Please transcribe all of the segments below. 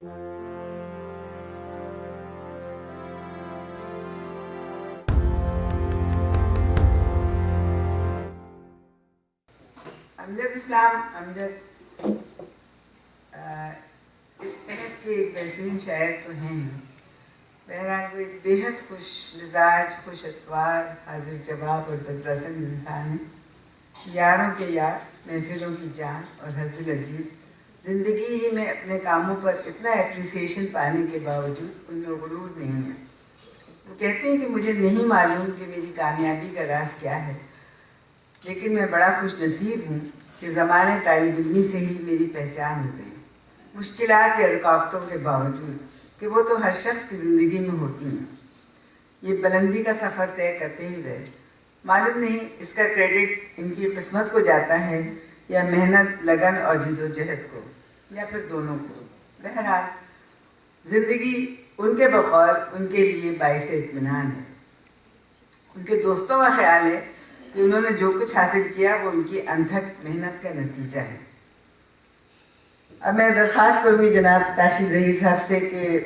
امجد اسلام امجد اس عہد کے ایک بہترین شاعر تو ہیں. بہرحال وہ ایک بیحد خوش مزاج، خوش اتوار، حاضر جواب اور بزرسند انسان ہے. یاروں کے یار، محفلوں کی جان اور ہر دل عزیز. زندگی ہی میں اپنے کاموں پر اتنا اپریسیشن پانے کے باوجود ان میں غرور نہیں ہے. وہ کہتے ہیں کہ مجھے نہیں معلوم کہ میری کامیابی کا راز کیا ہے، لیکن میں بڑا خوش نصیب ہوں کہ زمانے طالب علمی سے ہی میری پہچان ہو گئی. مشکلات یا رکاوٹوں کے باوجود کہ وہ تو ہر شخص کی زندگی میں ہوتی ہیں. یہ بلندی کا سفر طے کرتے ہی رہے. معلوم نہیں اس کا کریڈٹ ان کی قسمت کو جاتا ہے یا محنت، لگن اور جد و جہد کو، یا پھر دونوں کو. بہرحال زندگی ان کے بقول ان کے لیے باعث اطمینان ہے. ان کے دوستوں کا خیال ہے کہ انہوں نے جو کچھ حاصل کیا وہ ان کی انتھک محنت کا نتیجہ ہے. اب میں درخواست کروں گی جناب تاشی ظہیر صاحب سے کہ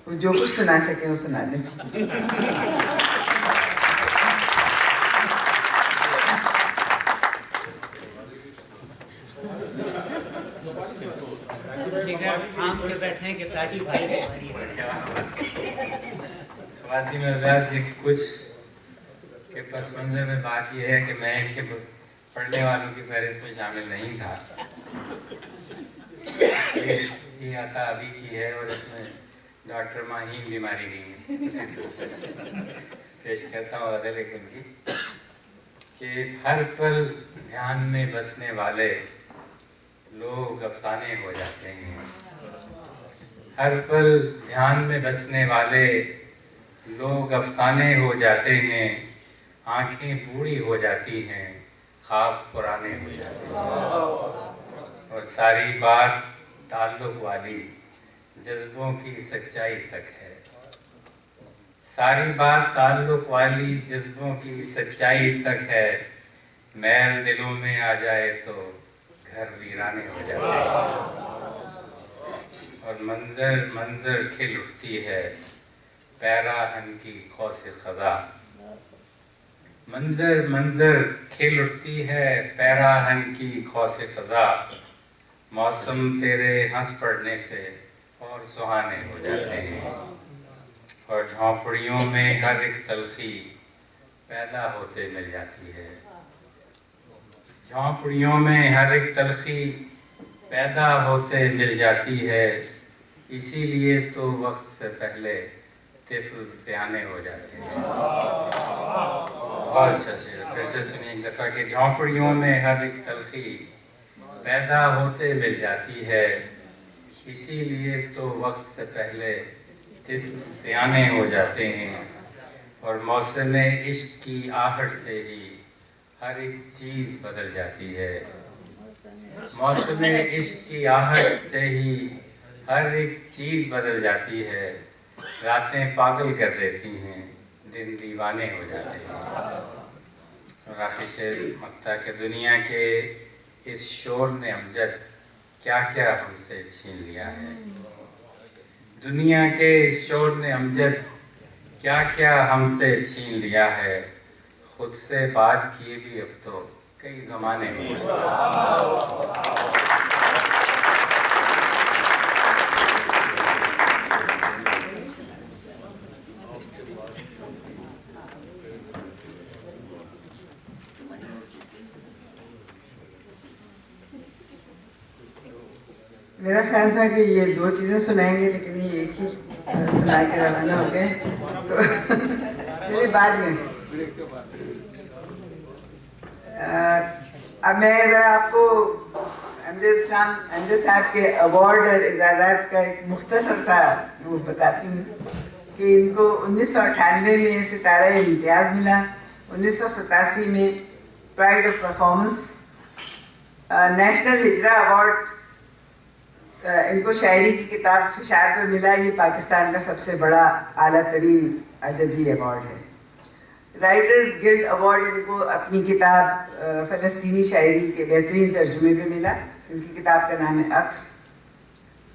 وہ جو کچھ سنا سکیں وہ سنا دیں. خواتین حضرات، یہ کچھ کے پس منظر میں بات یہ ہے کہ میں ان کے پڑھنے والوں کی فہرست میں شامل نہیں تھا. یہ عطا ابھی کی ہے اور اس میں ڈاکٹر ماہین بیماری نہیں ہے. اسی سلسلے پیش کرتا ہوں عدل ان کی کہ ہر پل دھیان میں بسنے والے لوگ افسانے ہو جاتے ہیں. ہر پل دھیان میں بسنے والے لوگ افسانے ہو جاتے ہیں. آنکھیں بوڑھی ہو جاتی ہیں، خواب پرانے ہو جاتے ہیں، اور ساری بات تعلق والی جذبوں کی سچائی تک ہے. ساری بات تعلق والی جذبوں کی سچائی تک ہے. میل دلوں میں آ جائے تو گھر ویرانے ہو جاتے ہیں، اور منظر منظر کھل اٹھتی ہے پیراہن کی قوس خزاں. منظر منظر کھل اٹھتی ہے پیراہن کی قوس خزاں. موسم تیرے ہنس پڑنے سے اور سہانے ہو جاتے ہیں، اور جھونپڑیوں میں ہر ایک تلخی پیدا ہوتے مل جاتی ہے. جھونپڑیوں میں ہر ایک تلخی پیدا ہوتے مل جاتی ہے. اسی لیے تو وقت سے پہلے طفل سیانے ہو جاتے ہیں. بہت اچھا شعر، پھر سے سنیے ایک دفعہ کہ جھونپڑیوں میں ہر ایک تلخی پیدا ہوتے مل جاتی ہے. اسی لیے تو وقت سے پہلے طفل سیانے ہو جاتے ہیں، اور موسم عشق کی آہٹ سے ہی ہر ایک چیز بدل جاتی ہے. موسم عشق کی آہٹ سے ہی ہر ایک چیز بدل جاتی ہے. راتیں پاگل کر دیتی ہیں، دن دیوانے ہو جاتے ہیں. اور آخری شعر مقطع کہ دنیا کے اس شور نے امجد کیا کیا ہم سے چھین لیا ہے. دنیا کے اس شور نے امجد کیا کیا ہم سے چھین لیا ہے. خود سے بات کیے بھی اب تو کئی زمانے ہو گئے. میرا خیال تھا کہ یہ دو چیزیں سنائیں گے، لیکن یہ ایک ہی سنا کے روانہ ہو گئے. تو میرے بعد میں اب میں ذرا آپ کو امجد صاحب کے ایوارڈ اور اعزازات کا ایک مختصر سا وہ بتاتی ہوں کہ ان کو 1998 میں ستارہ امتیاز ملا. 1987 میں pride of performance. National Hijra award ان کو شاعری کی کتاب فشار پر ملا. یہ پاکستان کا سب سے بڑا اعلیٰ ترین ادبی ایوارڈ ہے. رائٹرز گلڈ ایوارڈ ان کو اپنی کتاب فلسطینی شاعری کے بہترین ترجمے پہ ملا. ان کی کتاب کا نام ہے عکس.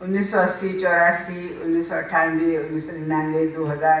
1980, 84, 1998, 1999, 2000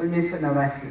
1989।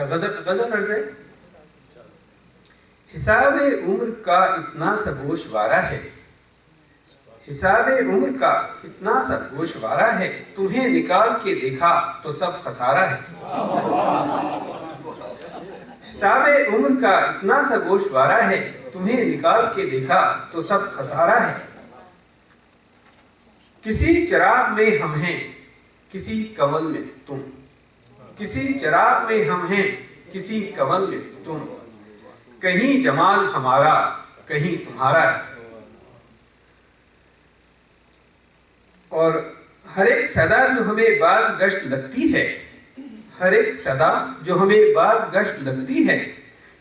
اچھا غزل عرض ہے. حساب عمر کا اتنا سا گوشوارہ ہے، حساب عمر کا اتنا سا گوشوارہ ہے، تمہیں نکال کے دیکھا تو سب خسارہ ہے. حساب عمر کا اتنا سا گوشوارہ ہے، تمہیں نکال کے دیکھا تو سب خسارہ ہے. کسی چراغ میں ہم ہیں کسی کنول میں تم، کسی چراغ میں ہم ہیں کسی کنول میں تم، کہیں جمال ہمارا کہیں تمہارا ہے. اور ہر ایک صدا جو ہمیں باز گشت لگتی ہے، ہر ایک صدا جو ہمیں باز گشت لگتی ہے،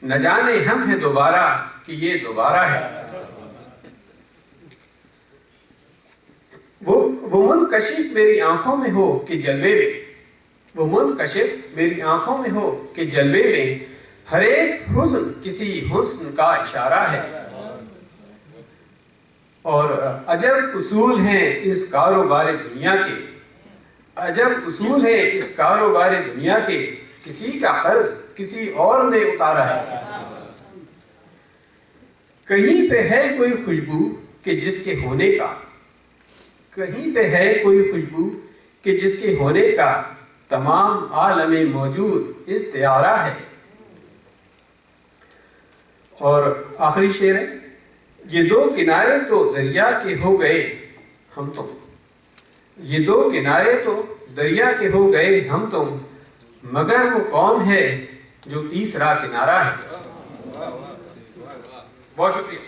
نہ جانے ہم ہیں دوبارہ کہ یہ دوبارہ ہے. وہ منکشف میری آنکھوں میں ہو کہ جلوے میں، وہ منکشف میری آنکھوں میں ہو کہ جلوے میں، ہر ایک حسن کسی حسن کا اشارہ ہے. اور عجب اصول ہیں اس کاروبار دنیا کے، عجب اصول ہیں اس کاروبار دنیا کے، کسی کا قرض کسی اور نے اتارا ہے. کہیں پہ ہے کوئی خوشبو کہ جس کے ہونے کا، کہیں پہ ہے کوئی خوشبو کہ جس کے ہونے کا، تمام عالم موجود استعارہ ہے. اور آخری شعر ہے. یہ دو کنارے تو دریا کے ہو گئے ہم تم، یہ دو کنارے تو دریا کے ہو گئے ہم تم، مگر وہ کون ہے جو تیسرا کنارہ ہے. بہت شکریہ.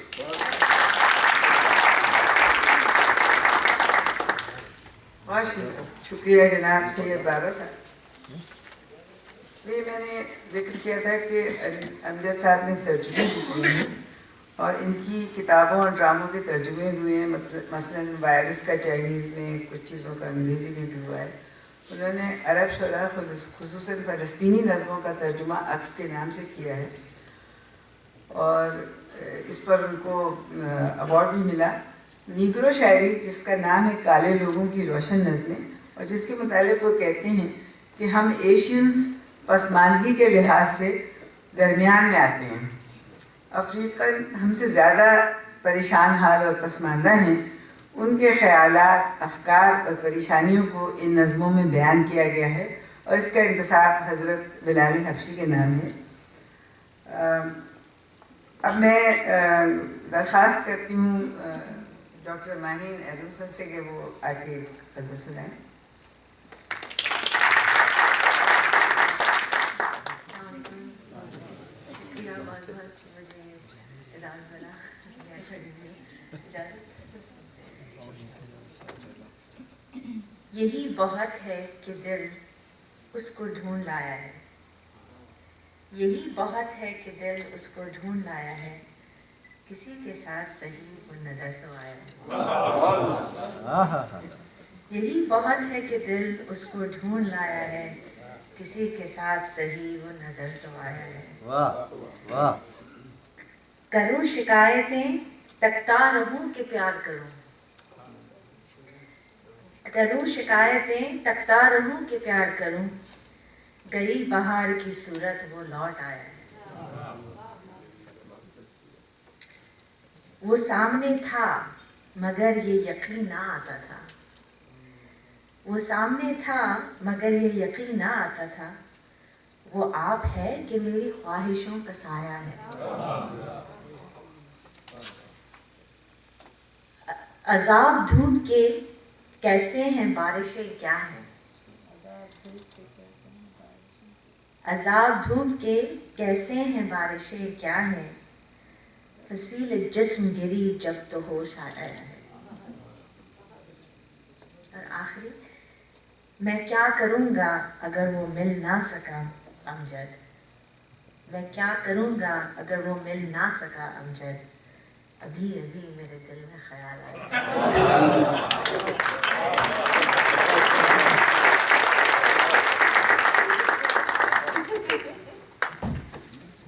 بہت شکریہ جناب سید بابا صاحب. یہ میں نے ذکر کیا تھا کہ امجد صاحب نے ترجمے کیے ہیں اور ان کی کتابوں اور ڈراموں کے ترجمے ہوئے ہیں. مثلاً وائرس کا چائنیز میں، کچھ چیزوں کا انگریزی میں بھی ہوا ہے. انہوں نے عرب شعراء خصوصاً فلسطینی نظموں کا ترجمہ عکس کے نام سے کیا ہے اور اس پر ان کو ایوارڈ بھی ملا. نیگرو شاعری جس کا نام ہے کالے لوگوں کی روشن نظمیں، اور جس کے متعلق وہ کہتے ہیں کہ ہم ایشینز پسماندگی کے لحاظ سے درمیان میں آتے ہیں. افریقن ہم سے زیادہ پریشان حال اور پسماندہ ہیں. ان کے خیالات، افکار اور پریشانیوں کو ان نظموں میں بیان کیا گیا ہے اور اس کا انتساب حضرت بلال حبشی کے نام ہے. اب میں درخواست کرتی ہوں ڈاکٹر ماہین ایڈمسن سے کہ وہ آ کے غزل سنائیں. یہی بہت ہے کہ دل اس کو ڈھونڈ لایا ہے، یہی بہت ہے کہ دل اس کو ڈھونڈ لایا ہے، کسی کے ساتھ صحیح وہ نظر تو آیا ہے. یہی بہت ہے کہ دل اس کو ڈھونڈ لایا ہے، کسی کے ساتھ صحیح وہ نظر تو آیا ہے. کروں شکایتیں تکتا رہوں کہ پیار کروں، کروں شکایتیں تکتا رہوں کہ پیار کروں، گئی بہار کی صورت وہ لوٹ آیا ہے. وہ سامنے تھا مگر یہ یقین نہ آتا تھا، وہ سامنے تھا مگر یہ یقین نہ آتا تھا، وہ آپ ہے کہ میری خواہشوں کا سایہ ہے. عذاب دھوپ کے کیسے ہیں بارشیں کیا ہیں، عذاب دھوپ کے کیسے ہیں بارشیں کیا ہیں، فصیل جسم گری جب تو ہوش آیا ہے. اور آخری، میں کیا کروں گا اگر وہ مل نہ سکا امجد، میں کیا کروں گا اگر وہ مل نہ سکا امجد، ابھی ابھی میرے دل میں خیال آیا.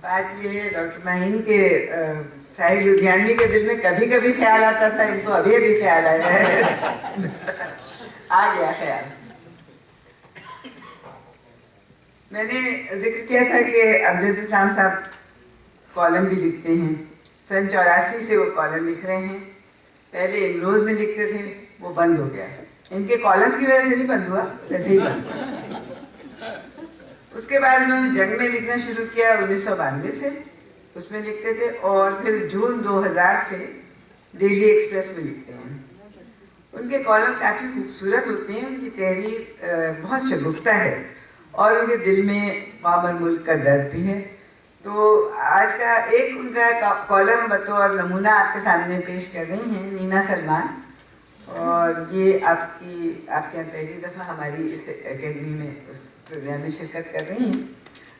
بات یہ ہے ڈاکٹر ماہین کے ساحل لدھیانوی کے دل میں کبھی کبھی خیال آتا تھا، ان کو ابھی ابھی خیال آیا ہے. آ گیا خیال. میں نے ذکر کیا تھا کہ امجد اسلام صاحب کالم بھی لکھتے ہیں. سن 84 سے وہ کالم لکھ رہے ہیں. پہلے امروز میں لکھتے تھے, وہ بند ہو گیا. ان کے کالمز کی وجہ سے نہیں بند ہوا, ویسے ہی بند ہوا. اس کے بعد انہوں نے جنگ میں لکھنا شروع کیا 1992 سے, اس میں لکھتے تھے. اور پھر جون 2000 سے ڈیلی ایکسپریس میں لکھتے ہیں. ان کے کالم کافی خوبصورت ہوتے ہیں, ان کی تحریر بہت شگفتہ ہے, اور ان کے دل میں قوم اور ملک کا درد بھی ہے. تو آج کا ایک ان کا کالم بطور نمونہ آپ کے سامنے پیش کر رہی ہیں نینا سلمان, اور یہ آپ کے یہاں پہلی دفعہ ہماری اس اکیڈمی میں اس پروگرام میں شرکت کر رہی ہیں.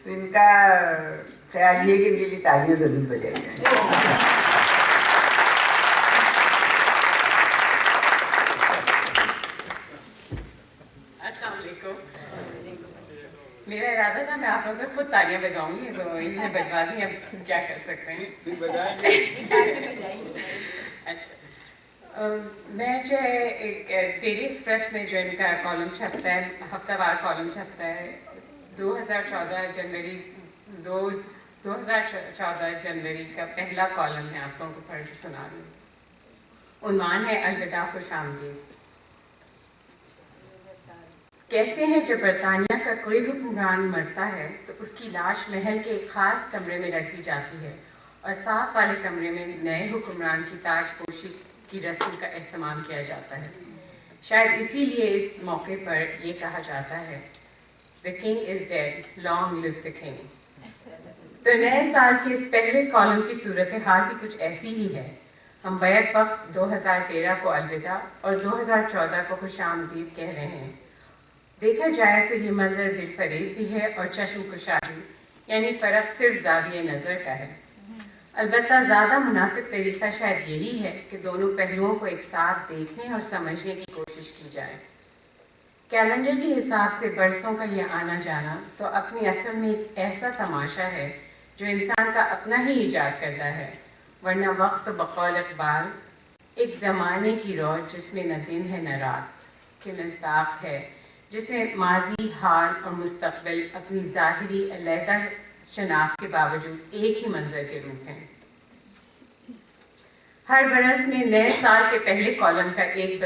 تو ان کا خیال یہ کہ ان کے لیے تالیاں ضرور بجائی جائیں. میرا ارادہ تھا میں آپ لوگوں سے خود تالیاں بجاؤں گی, تو انہیں بجوا دی, اب کیا کر سکتے ہیں. اچھا, میں جو ہے ایک ڈیلی ایکسپریس میں جو ان کا کالم چھپتا ہے, ہفتہ وار کالم چھپتا ہے, 2014 جنوری کا پہلا کالم میں آپ لوگوں کو پڑھ کے سنا رہی ہوں. عنوان ہے الوداع خوش آمدید. کہتے ہیں جب برطانیہ کا کوئی حکمران مرتا ہے تو اس کی لاش محل کے ایک خاص کمرے میں رکھ دی جاتی ہے, اور صاف والے کمرے میں نئے حکمران کی تاج پوشی کی رسم کا اہتمام کیا جاتا ہے. شاید اسی لیے اس موقع پر یہ کہا جاتا ہے The king is dead, long live the king. تو نئے سال کے اس پہلے کالم کی صورتحال بھی کچھ ایسی ہی ہے. ہم بیک وقت 2013 کو الوداع اور 2014 کو خوش آمدید کہہ رہے ہیں. دیکھا جائے تو یہ منظر دل فریب بھی ہے اور چشم کشادی, یعنی فرق صرف زاویہ نظر کا ہے. البتہ زیادہ مناسب طریقہ شاید یہی ہے کہ دونوں پہلوؤں کو ایک ساتھ دیکھنے اور سمجھنے کی کوشش کی جائے. کیلنڈر کے حساب سے برسوں کا یہ آنا جانا تو اپنی اصل میں ایک ایسا تماشا ہے جو انسان کا اپنا ہی ایجاد کرتا ہے, ورنہ وقت بقول اقبال ایک زمانے کی روز جس میں نہ دن ہے نہ رات کے مصداق ہے, جس میں ماضی, حال اور مستقبل اپنی ظاہری علیحدہ شناخت کے باوجود ایک ہی منظر کے روپ ہیں. ہر برس میں نئے سال کے پہلے کالم کا ایک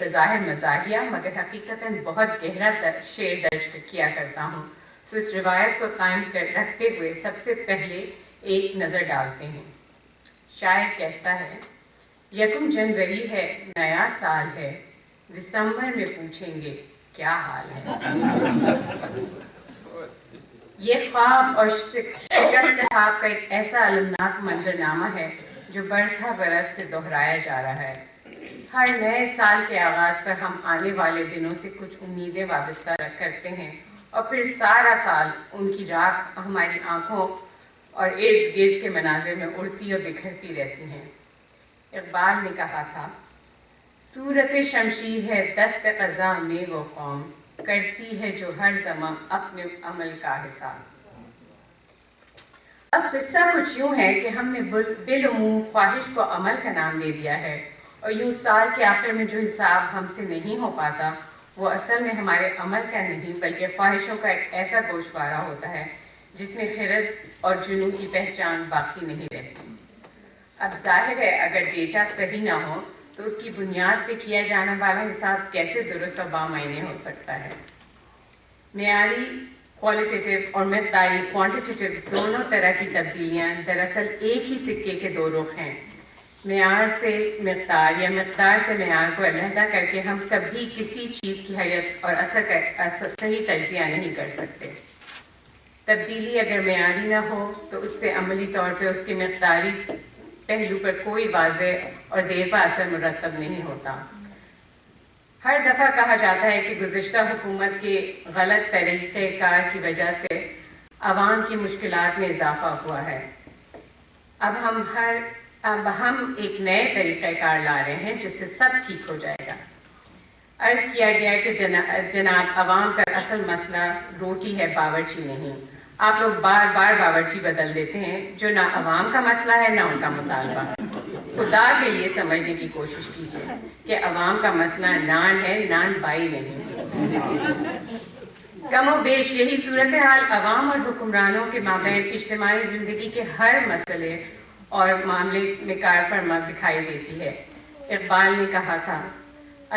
بظاہر مزاحیہ مگر حقیقتاً بہت گہرا شعر درج کیا کرتا ہوں. سو اس روایت کو قائم رکھتے ہوئے سب سے پہلے ایک نظر ڈالتے ہیں. شاعر کہتا ہے, 1 جنوری ہے, نیا سال ہے, دسمبر میں پوچھیں گے کیا حال ہے. یہ خواب اور شکست خواب کا ایک ایسا المناک منظرنامہ ہے جو برس ہر برس سے دہرایا جا رہا ہے. ہر نئے سال کے آغاز پر ہم آنے والے دنوں سے کچھ امیدیں وابستہ کرتے ہیں, اور پھر سارا سال ان کی راکھ ہماری آنکھوں اور ارد گرد کے مناظر میں اڑتی اور بکھرتی رہتی ہیں. اقبال نے کہا تھا, صورت شمشیر ہے دست قضا میں وہ قوم, کرتی ہے جو ہر زمان اپنے عمل کا حساب. اب قصہ کچھ یوں ہے کہ ہم نے بالعموم خواہش کو عمل کا نام دے دیا ہے, اور یوں سال کے آخر میں جو حساب ہم سے نہیں ہو پاتا وہ اصل میں ہمارے عمل کا نہیں بلکہ خواہشوں کا ایک ایسا گوشوارہ ہوتا ہے جس میں خرد اور جنون کی پہچان باقی نہیں رہتی. اب ظاہر ہے اگر ڈیٹا صحیح نہ ہو تو اس کی بنیاد پہ کیا جانے والا حساب کیسے درست اور بامعنی ہو سکتا ہے. معیاری کوالٹیٹیو اور مقداری کوانٹیٹیو دونوں طرح کی تبدیلیاں دراصل ایک ہی سکے کے دو رخ ہیں. معیار سے مقدار یا مقدار سے معیار کو علیحدہ کر کے ہم کبھی کسی چیز کی حیت اور اثر کا صحیح تجزیہ نہیں کر سکتے. تبدیلی اگر معیاری نہ ہو تو اس سے عملی طور پہ اس کے مقداری پہلو پر کوئی واضح اور دیر پا اثر مرتب نہیں ہوتا. ہر دفعہ کہا جاتا ہے کہ گزشتہ حکومت کے غلط طریقہ کار کی وجہ سے عوام کی مشکلات میں اضافہ ہوا ہے. اب ہم ایک نئے طریقہ کار لا رہے ہیں جس سے سب ٹھیک ہو جائے گا. عرض کیا گیا ہے کہ جناب عوام کا اصل مسئلہ روٹی ہے, باورچی نہیں. آپ لوگ بار بار باورچی بدل دیتے ہیں جو نہ عوام کا مسئلہ ہے نہ ان کا مطالبہ. خدا کے لیے سمجھنے کی کوشش کیجیے کہ عوام کا مسئلہ نان ہے، نان بائی نہیں۔ کم و بیش یہی صورتحال عوام اور حکمرانوں کے مابین اجتماعی زندگی کے ہر مسئلے اور معاملے میں کار فرما دکھائی دیتی ہے۔ اقبال نے کہا تھا،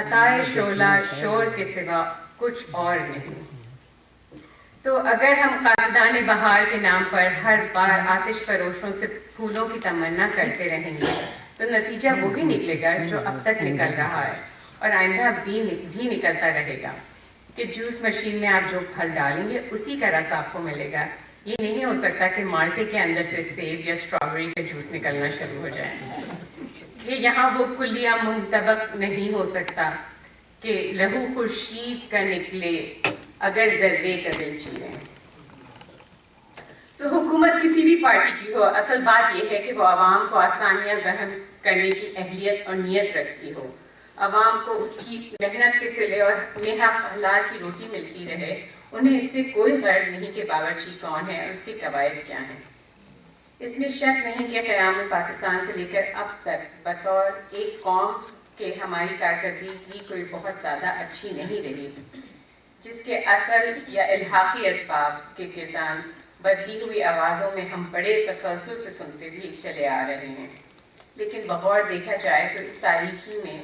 عطائے شعلہ شور کے سوا کچھ اور نہیں۔ تو اگر ہم قاصدان بہار کے نام پر ہر بار آتش فروشوں سے پھولوں کی تمنا کرتے رہیں گے تو نتیجہ وہی نکلے گا جو اب تک نکل رہا ہے اور آئندہ بھی نکلتا رہے گا کہ جوس مشین میں آپ جو پھل ڈالیں گے اسی کا رس آپ کو ملے گا۔ یہ نہیں ہو سکتا کہ مالٹے کے اندر سے سیب یا اسٹرابیری کا جوس نکلنا شروع ہو جائے، کہ یہاں وہ کلیہ منطبق نہیں ہو سکتا کہ لہو خورشید کا نکلے اگر ذرے کا دل چیرے۔ حکومت کسی بھی پارٹی کی ہو، اصل بات یہ ہے کہ وہ عوام کو آسانیاں بہم کرنے کی اہلیت اور نیت رکھتی ہو، عوام کو اس کی محنت کے صلے اور حق حلال کی روٹی ملتی رہے۔ انہیں اس سے کوئی غرض نہیں کہ باورچی کون ہے اور اس کے قواعد کیا ہیں۔ اس میں شک نہیں کہ قیام پاکستان سے لے کر اب تک بطور ایک قوم کے ہماری کارکردگی کوئی بہت زیادہ اچھی نہیں رہی، جس کے اصل یا الحاقی اسباب کے کردار بدلی ہوئی آوازوں میں ہم بڑے تسلسل سے سنتے بھی چلے آ رہے ہیں۔ لیکن بغور دیکھا جائے تو اس تاریکی میں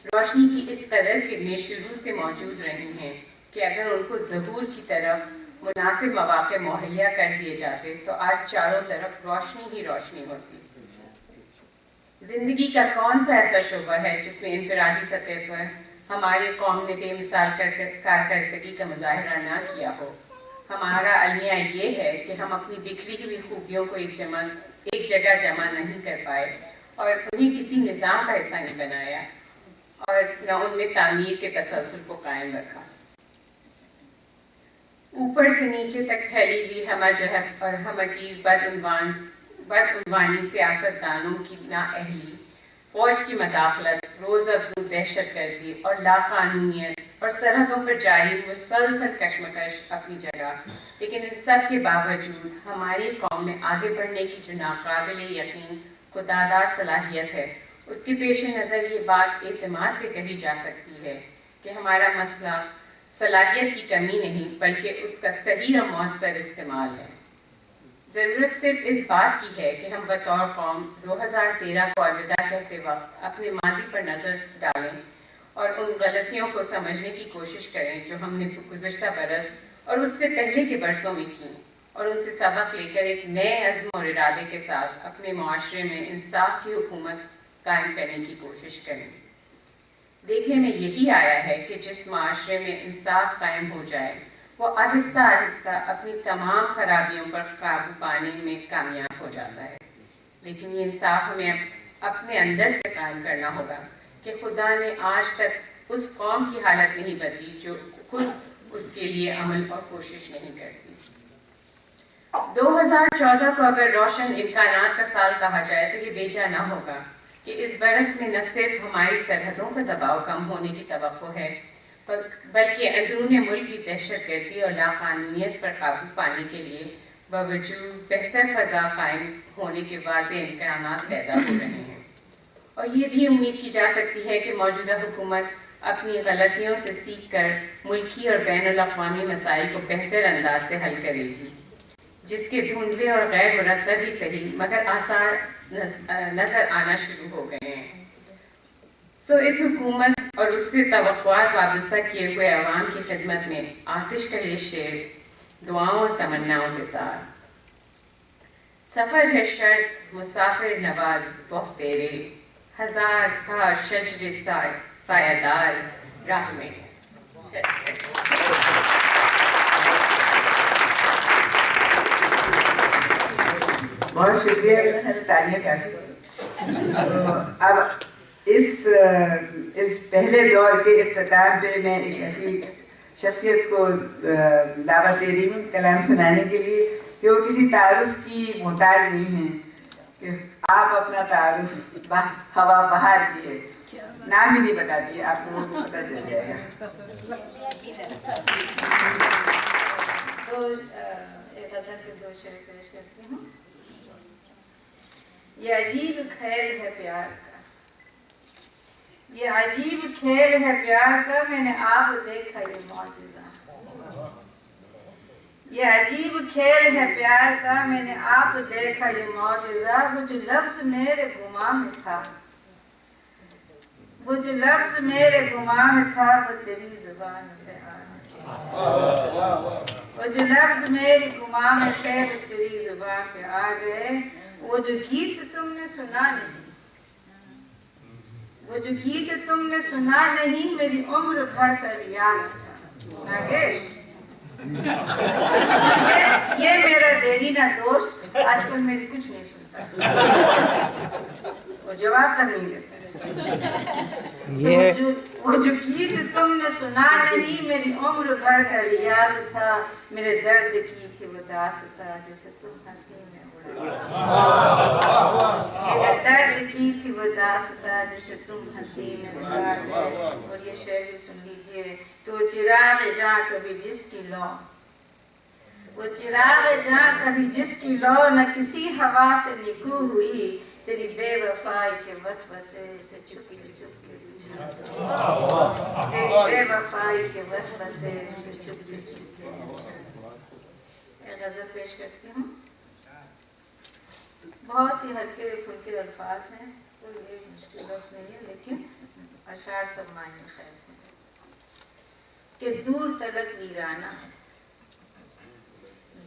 روشنی کی اس قدر کرنیں شروع سے موجود رہی ہیں کہ اگر ان کو ظہور کی طرف مناسب مواقع مہیا کر دیے جاتے تو آج چاروں طرف روشنی ہی روشنی ہوتی۔ زندگی کا کون سا ایسا شعبہ ہے جس میں انفرادی سطح پر ہماری قوم نے بے مثال کارکردگی کا مظاہرہ نہ کیا ہو؟ ہمارا المیہ یہ ہے کہ ہم اپنی بکھری ہوئی خوبیوں کو ایک جگہ جمع نہیں کر پائے اور انہیں کسی نظام کا حصہ نہیں بنایا اور نہ ان میں تعمیر کے تسلسل کو قائم رکھا۔ اوپر سے نیچے تک پھیلی ہوئی ہمہ جہت اور ہمگیر بدعنوانی سیاست دانوں کی نااہلی، فوج کی مداخلت، روز افزوں دہشت گردی اور لاقانونیت اور سرحدوں پر جاری مسلسل کشمکش اپنی جگہ، لیکن ان سب کے باوجود ہماری قوم میں آگے بڑھنے کی جو ناقابل یقین خودداد صلاحیت ہے، اس کے پیش نظر یہ بات اعتماد سے کہی جا سکتی ہے کہ ہمارا مسئلہ صلاحیت کی کمی نہیں بلکہ اس کا صحیح اور مؤثر استعمال ہے۔ ضرورت صرف اس بات کی ہے کہ ہم بطور قوم 2013 کو الوداع کہتے وقت اپنے ماضی پر نظر ڈالیں اور ان غلطیوں کو سمجھنے کی کوشش کریں جو ہم نے گزشتہ برس اور اس سے پہلے کے برسوں میں کی، اور ان سے سبق لے کر ایک نئے عزم اور ارادے کے ساتھ اپنے معاشرے میں انصاف کی حکومت قائم کرنے کی کوشش کریں۔ دیکھنے میں یہی آیا ہے کہ جس معاشرے میں انصاف قائم ہو جائے وہ آہستہ آہستہ اپنی تمام خرابیوں پر قابو پانے میں کامیاب ہو جاتا ہے، لیکن یہ انصاف ہمیں اپنے اندر سے قائم کرنا ہوگا کہ خدا نے آج تک اس قوم کی حالت نہیں بدلی جو خود اس کے لیے عمل اور کوشش نہیں کرتی۔ 2014 کو اگر روشن امکانات کا سال کہا جائے تو یہ بیجا نہ ہوگا کہ اس برس میں نہ صرف ہماری سرحدوں کا دباؤ کم ہونے کی توقع ہے بلکہ اندرون ملک بھی دہشت گردی اور لاقانونیت پر قابو پانے کے لیے باوجود بہتر فضا قائم ہونے کے واضح امکانات پیدا ہو رہے ہیں، اور یہ بھی امید کی جا سکتی ہے کہ موجودہ حکومت اپنی غلطیوں سے سیکھ کر ملکی اور بین الاقوامی مسائل کو بہتر انداز سے حل کرے گی، جس کے دھندلے اور غیر مرتب ہی صحیح مگر آثار نظر آنا شروع ہو گئے ہیں۔ اس حکومت اور اس سے توقعات وابستہ کیے ہوئے عوام کی خدمت میں آتش کا یہ شعر دعاؤں اور تمناؤں کے ساتھ: سفر ہے شرط مسافر نواز بہت تیرے، ہزار کا شجر سایہ دار راہ میں۔ بہت شکریہ، تالیاں کافی۔ اب اس پہلے دور کے اختتام پہ میں ایک ایسی شخصیت کو دعوت دے رہی ہوں کلام سنانے کے لیے کہ وہ کسی تعارف کی محتاج نہیں ہیں، کہ آپ اپنا تعارف ہوا بہار کی ہے، نام بھی نہیں بتاتی، آپ کو پتہ چل جائے گا۔ ایک غزل کے 2 شعر پیش کرتی ہوں۔ یہ عجیب کھیل ہے پیار کا، یہ عجیب کھیل ہے پیار کا، میں نے آپ دیکھا یہ معجزہ، یہ عجیب کھیل ہے پیار کا، میں نے آپ دیکھا یہ معجزہ، وہ جو لفظ میرے گماں میں تھا، وہ جو لفظ میرے گماں میں تھا، وہ تیری زبان پہ آ گئے، وہ جو لفظ میری گماں میں تھے وہ تیری زبان پہ آ گئے، وہ جو گیت تم نے سنا نہیں، وہ جو گیت تم نے سنا نہیں، میری عمر بھر کا ریاض تھا ناگیش۔ یہ میرا دیرینہ دوست آج کل میری کچھ نہیں سنتا، وہ جواب تک نہیں دیتا۔ وہ جو گیت تم نے سنا نہیں، میری عمر بھر کا ریاض تھا، میرے درد کی تھی وہ داستاں جسے تم ہنسی میں اڑا، میرے درد کی تھی وہ داستاں جسے تم ہنسی میں اڑا گئے۔ اور یہ شعر بھی سن لیجئے کہ وہ چراغ جہاں کبھی جس کی لو، وہ چراغ جہاں کبھی جس کی لو، نہ کسی ہوا سے نکو ہوئی، تیری بے وفائی کے وسوسے اسے چھپ کے بجھا گئے، تیری بے وفائی کے وسوسے اسے چھپ کے بجھا گئے۔ ایک غزل پیش کرتی ہوں، بہت ہی ہلکے پھلکے الفاظ ہیں، کوئی ایک مشکل لفظ نہیں ہے، لیکن اشعار سب معنی خیز ہیں۔ کہ دور تلک ویرانہ ہے،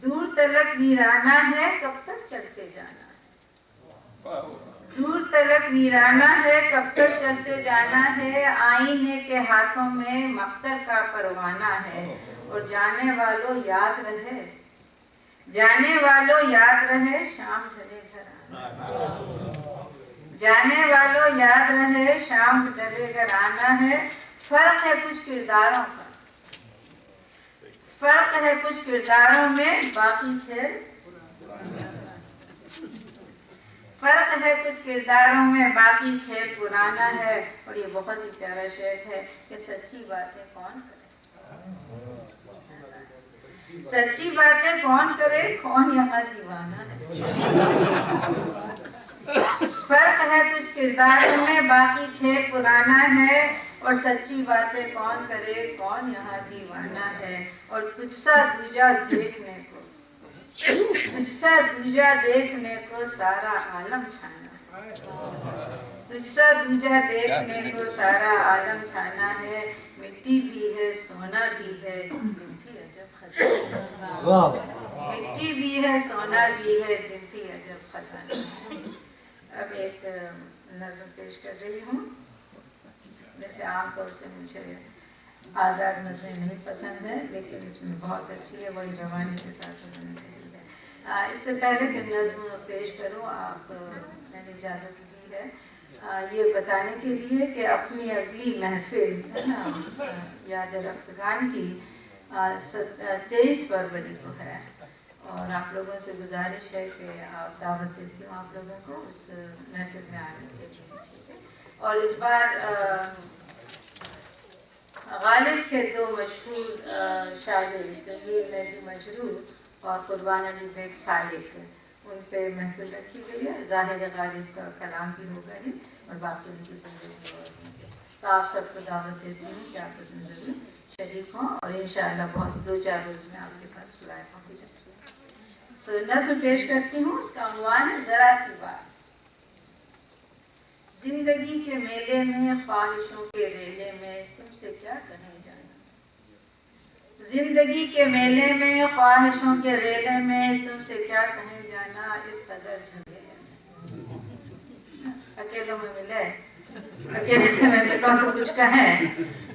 دور تلک ویرانہ ہے، کب تک چلتے جانا ہے، دور تلک ویرانہ ہے، کب تک چلتے جانا ہے، آئینے کے ہاتھوں میں مقتل کا پروانہ ہے، اور جانے والوں یاد رہے، جانے والوں یاد رہے، شام ڈھلے گھر آنا، جانے والوں یاد رہے، شام ڈھلے گھر آنا ہے۔ فرق ہے کچھ کرداروں کا، فرق ہے کچھ کرداروں میں، باقی کھیل فرق ہے کچھ کرداروں میں، باقی کھیل پرانا ہے۔ اور یہ بہت ہی پیارا شعر ہے کہ سچی باتیں کون کرے، سچی باتیں کون کرے، کون یہاں دیوانہ ہے۔ فرق ہے کچھ کرداروں میں، باقی کھیل پرانا ہے، اور سچی باتیں کون کرے، کون یہاں دیوانہ ہے۔ اور تجھ سا دوجا دیکھنے کو، تجھ سا دوجا دیکھنے کو سارا عالم چھانا ہے، تجھ سا دوجا دیکھنے کو سارا عالم چھانا ہے۔ مٹی بھی ہے سونا بھی ہے، دن بھی عجب خزانہ، مٹی بھی ہے سونا بھی ہے، دن بھی عجب خزانہ ہے۔ اب ایک نظم پیش کر رہی ہوں، ویسے عام طور سے مجھے آزاد نظمیں نہیں پسند ہیں، لیکن اس میں بہت اچھی ہے، وہی روانی کے ساتھ انہوں نے کہی ہے۔ اس سے پہلے کہ نظم پیش کروں، آپ میں نے اجازت دی ہے یہ بتانے کے لیے کہ اپنی اگلی محفل یاد رفتگان کی 23 فروری کو ہے، اور آپ لوگوں سے گزارش ہے کہ آپ دعوت دیتی ہوں آپ لوگوں کو اس محفل میں آنے کے لیے، ٹھیک ہے۔ اور اس بار غالب کے 2 مشہور شاگرد میر مہدی مجروح اور قربان علی بیگ سالک، ان پہ محفل رکھی گئی ہے۔ ظاہر غالب کا کلام بھی ہوگا ہی، اور باقی ان کی زندگی اور تو آپ سب کو دعوت دیتی ہوں کہ آپ اس میں ضرور شریک ہوں، اور انشاءاللہ بہت 2-4 روز میں آپ کے پاس فلائی پہنچ جائے۔ نظم پیش کرتی ہوں، اس کا عنوان ہے ذرا سی بات۔ زندگی کے میلے میں، خواہشوں کے ریلے میں، تم سے کیا کہیں جانا، زندگی کے میلے میں، خواہشوں کے ریلے میں، تم سے کیا کہیں جانا، اس قدر جھگڑے میں اکیلوں میں ملے، اکیلے میں ملو تو کچھ کہیں۔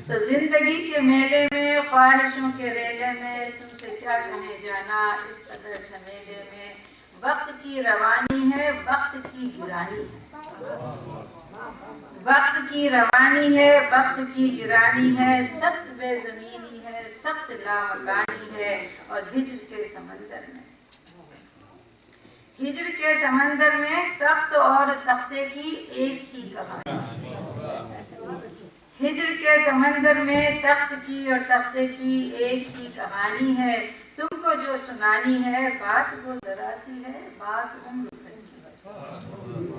تو زندگی کے میلے میں، خواہشوں کے ریلے میں، تم سے کیا کہیں جانا، اس قدر جھمیلے میں، وقت کی روانی ہے، وقت کی گرانی ہے، وقت کی روانی ہے، وقت کی گرانی ہے، سخت بے زمینی ہے، سخت لامکانی ہے، اور ہجر کے سمندر میں، ہجر کے سمندر میں، تخت اور تختے کی ایک ہی کہانی، ہجر کے سمندر میں، تخت کی اور تختے کی ایک ہی کہانی ہے، تم کو جو سنانی ہے، بات وہ ذرا سی ہے، بات عمر بھر کی ہے،